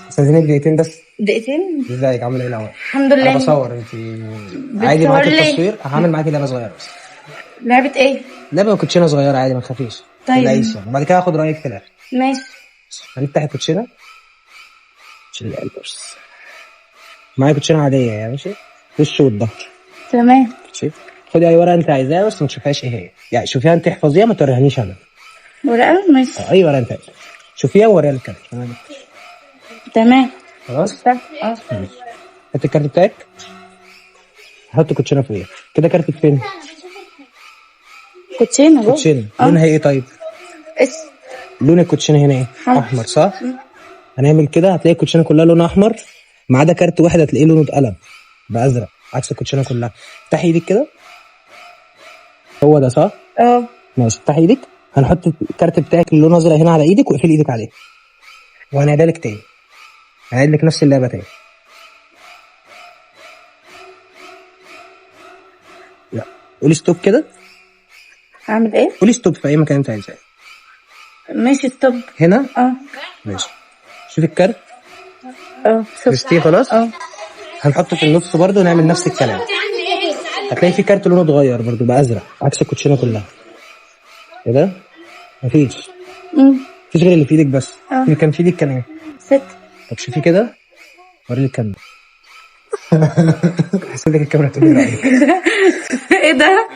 استاذنك دقيقتين بس. دقيقتين؟ ازيك عامله ايه الاول؟ الحمد لله. انا بصور، انت عادي معاكي ليه؟ التصوير؟ هعمل معاكي لعبه صغيره بس. لعبة ايه؟ لعبه كوتشينه صغيره عادي، ما تخافيش. طيب. تلاقيش يعني، وبعد كده هاخد رايك في الاخر. ماشي. هنفتح الكوتشينه. شيل البرس. معايا كوتشينه عاديه يعني، ماشي. وش والظهر. تمام. ماشي. خدي اي ورقه انت عايزاها بس ما تشوفهاش ايه هي، يعني شوفيها انت احفظيها ما توريهانيش انا. ورقة؟ ماشي. اي ورقه انت عايزاها شوفيها ووريها للكاميرا. تمام. خلاص. اه. ماشي. هات الكارت بتاعك. حط كوتشينه فوقيها كده. كارتك فين؟ كوتشينة جوه. كوتشينه لونها ايه طيب؟ اسم. لون الكوتشينه هنا ايه؟ احمر صح؟ هنعمل كده هتلاقي الكوتشينه كلها لونها احمر، ما عدا كارت واحد هتلاقيه لونه اتقلب بازرق عكس الكوتشينه كلها. افتحي ايدك كده. هو ده صح؟ اه. ماشي. افتحي ايدك. هنحط الكارت بتاعك اللي لونه ازرق هنا على ايدك واقفلي ايدك عليه. وهنعيدها لك تاني. هنعيد لك نفس اللعبه تاني. لا. قولي ستوب كده. اعمل ايه؟ قولي ستوب في اي مكان انت عايزاه. ماشي ستوب. هنا؟ اه. ماشي. شوفي الكارت. اه. شفتيه خلاص؟ اه. هنحطه في النص برضه ونعمل نفس الكلام. هتلاقي في كارت لونه اتغير برضه بقى ازرق عكس الكوتشينه كلها. كده؟ مفيش غير اللي في ايدك بس. اللي كان في ايدك كان ايه؟ 6. طب شوفي كده. وريني الكاميرا. حسيت لك الكاميرا تقول لي رايك. ايه ده؟